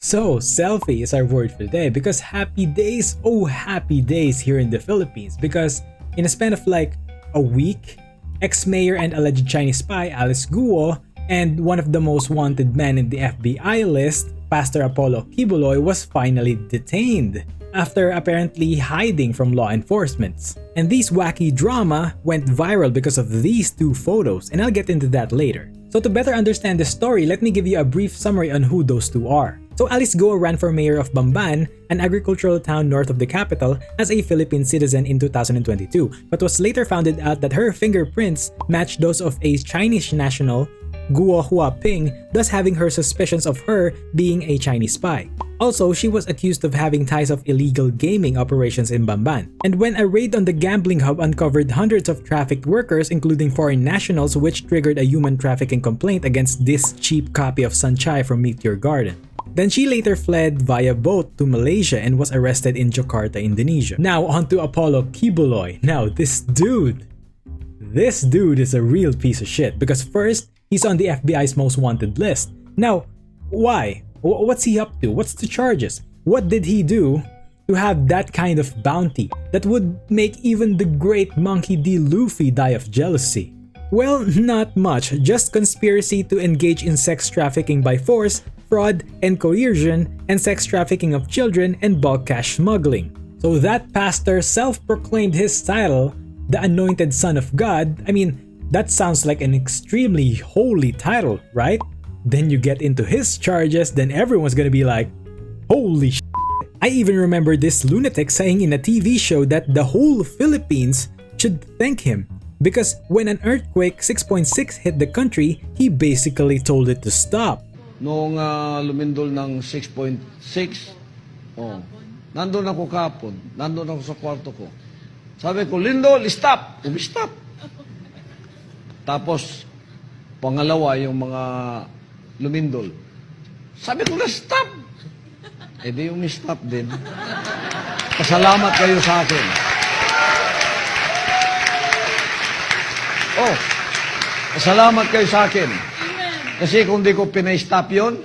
So, selfie is our word for today because happy days, oh happy days here in the Philippines, because in a span of like a week, ex-mayor and alleged Chinese spy Alice Guo and one of the most wanted men in the FBI list, Pastor Apollo Quiboloy, was finally detained after apparently hiding from law enforcement. And this wacky drama went viral because of these two photos, and I'll get into that later. So to better understand the story, let me give you a brief summary on who those two are. So Alice Guo ran for mayor of Bamban, an agricultural town north of the capital, as a Philippine citizen in 2022, but was later found out that her fingerprints matched those of a Chinese national, Guo Huaping, thus having her suspicions of her being a Chinese spy. Also, she was accused of having ties of illegal gaming operations in Bamban. And when a raid on the gambling hub uncovered hundreds of trafficked workers, including foreign nationals, which triggered a human trafficking complaint against this cheap copy of Sanchai from Meteor Garden. Then she later fled via boat to Malaysia and was arrested in Jakarta, Indonesia. Now on to Apollo Quiboloy. Now this dude is a real piece of shit because first, he's on the FBI's most wanted list. Now, why? What's he up to? What's the charges? What did he do to have that kind of bounty that would make even the great Monkey D. Luffy die of jealousy? Well, not much, just conspiracy to engage in sex trafficking by force, fraud and coercion, and sex trafficking of children and bulk cash smuggling. So that pastor self-proclaimed his title, the Anointed Son of God. I mean, that sounds like an extremely holy title, right? Then you get into his charges, then everyone's gonna be like, holy shit. I even remember this lunatic saying in a TV show that the whole Philippines should thank him because when an earthquake 6.6 hit the country, he basically told it to stop. Noong lumindol ng 6.6, nandun ako kapon, nandun ako sa kwarto ko. Sabi ko, Lindol, stop! Stop! Tapos, pangalawa yung mga lumindol. Sabi ko na, stop! Eh di yung stop din. Pasalamat kayo sa akin. Pasalamat kayo sa akin. Kasi kung di ko pinay-stop yun,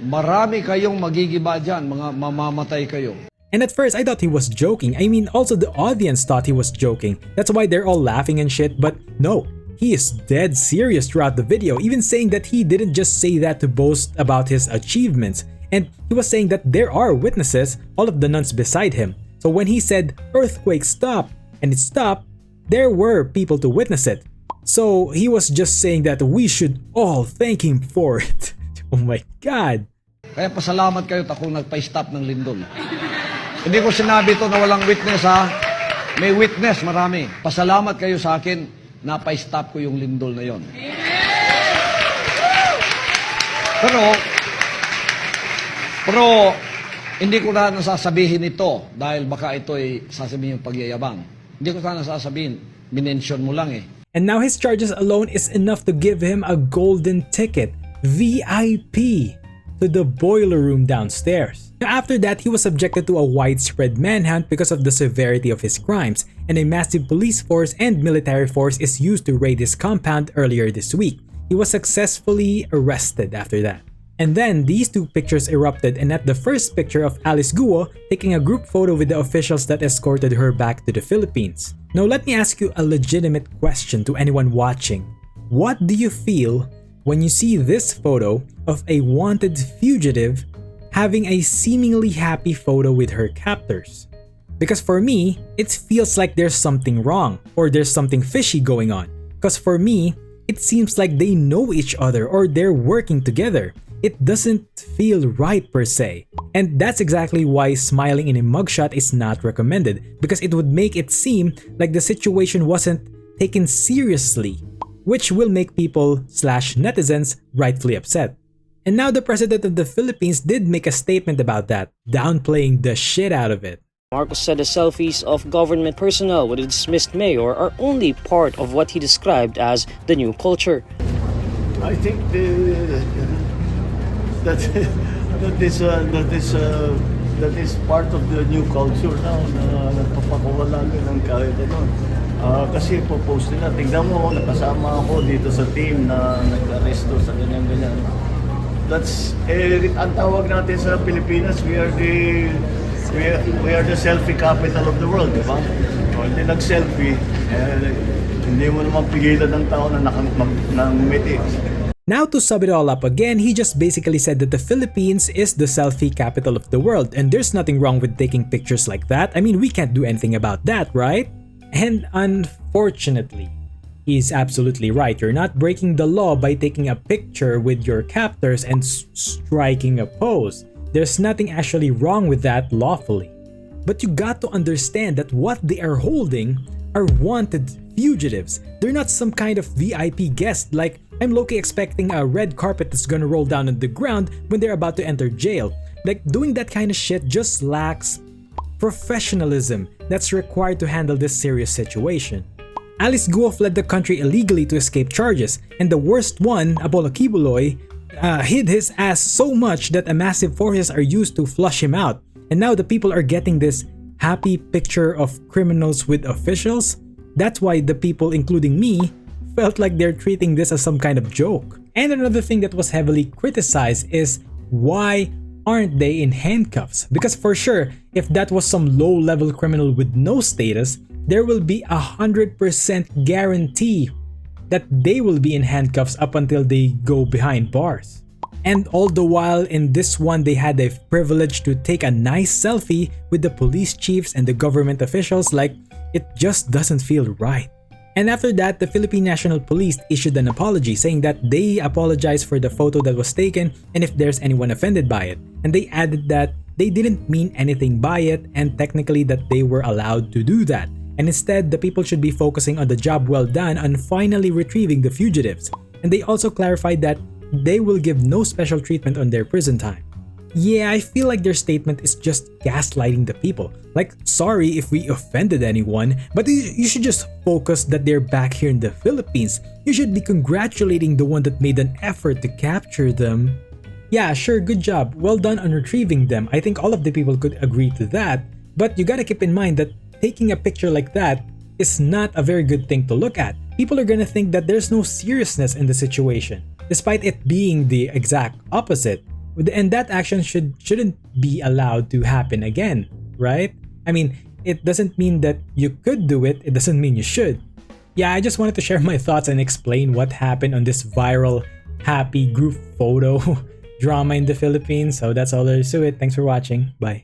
marami kayong magigiba dyan, mga mamamatay kayo. And at first, I thought he was joking. I mean, also the audience thought he was joking. That's why they're all laughing and shit, but no. He is dead serious throughout the video, even saying that he didn't just say that to boast about his achievements. And he was saying that there are witnesses, all of the nuns beside him. So when he said, earthquake stop, and it stopped, there were people to witness it. So he was just saying that we should all thank him for it. Oh my God. Kaya pasalamat kayo akong nagpa-stop ng lindol. Hindi ko sinabi to na walang witness ha. May witness, marami. Pasalamat kayo sa akin, napa-stop ko yung lindol na yon. Pero hindi ko na nasasabihin ito dahil baka ito ay sasabihin yung pagyayabang. Hindi ko na nasasabihin, minention mo lang eh. And now his charges alone is enough to give him a golden ticket, VIP, to the boiler room downstairs. Now after that, he was subjected to a widespread manhunt because of the severity of his crimes, and a massive police force and military force is used to raid his compound earlier this week. He was successfully arrested after that. And then these two pictures erupted, and at the first picture of Alice Guo taking a group photo with the officials that escorted her back to the Philippines. Now let me ask you a legitimate question to anyone watching. What do you feel when you see this photo of a wanted fugitive having a seemingly happy photo with her captors? Because for me, it feels like there's something wrong or there's something fishy going on. Because for me, it seems like they know each other or they're working together. It doesn't feel right per se. And that's exactly why smiling in a mugshot is not recommended, because it would make it seem like the situation wasn't taken seriously, which will make people/netizens rightfully upset. And now the president of the Philippines did make a statement about that, downplaying the shit out of it. Marcos said the selfies of government personnel with a dismissed mayor are only part of what he described as the new culture. I think that is part of the new culture now na nagpapakuha lagi ng kahit ano. Kasi po-post nila, tingnan mo, nakasama ako dito sa team na nag-aresto sa ganyan-ganyan. That's ang tawag natin sa Pilipinas, we are the selfie capital of the world, di ba? O, hindi nag-selfie, hindi mo naman pigilan ng tao na ngumiti. Now to sum it all up again, he just basically said that the Philippines is the selfie capital of the world, and there's nothing wrong with taking pictures like that. I mean, we can't do anything about that, right? And unfortunately, he's absolutely right. You're not breaking the law by taking a picture with your captors and striking a pose. There's nothing actually wrong with that lawfully. But you got to understand that what they are holding are wanted fugitives. They're not some kind of VIP guest. Like, I'm low-key expecting a red carpet that's gonna roll down on the ground when they're about to enter jail. Like, doing that kind of shit just lacks professionalism that's required to handle this serious situation. Alice Guo fled the country illegally to escape charges, and the worst one, Apollo Quiboloy, hid his ass so much that a massive forces are used to flush him out. And now the people are getting this happy picture of criminals with officials. That's why the people, including me, felt like they're treating this as some kind of joke. And another thing that was heavily criticized is why aren't they in handcuffs? Because for sure, if that was some low-level criminal with no status, there will be 100% guarantee that they will be in handcuffs up until they go behind bars. And all the while in this one, they had the privilege to take a nice selfie with the police chiefs and the government officials. Like, it just doesn't feel right. And after that, the Philippine National Police issued an apology saying that they apologized for the photo that was taken and if there's anyone offended by it. And they added that they didn't mean anything by it and technically that they were allowed to do that. And instead, the people should be focusing on the job well done on finally retrieving the fugitives. And they also clarified that they will give no special treatment on their prison time. Yeah, I feel like their statement is just gaslighting the people. Like, sorry if we offended anyone, but you should just focus that they're back here in the Philippines. You should be congratulating the one that made an effort to capture them. Yeah, sure, good job. Well done on retrieving them. I think all of the people could agree to that. But you gotta keep in mind that taking a picture like that is not a very good thing to look at. People are gonna think that there's no seriousness in the situation, despite it being the exact opposite. And that action shouldn't be allowed to happen again, right? I mean, it doesn't mean that you could do it, it doesn't mean you should. Yeah, I just wanted to share my thoughts and explain what happened on this viral happy group photo drama in the Philippines. So that's all there is to it. Thanks for watching. Bye.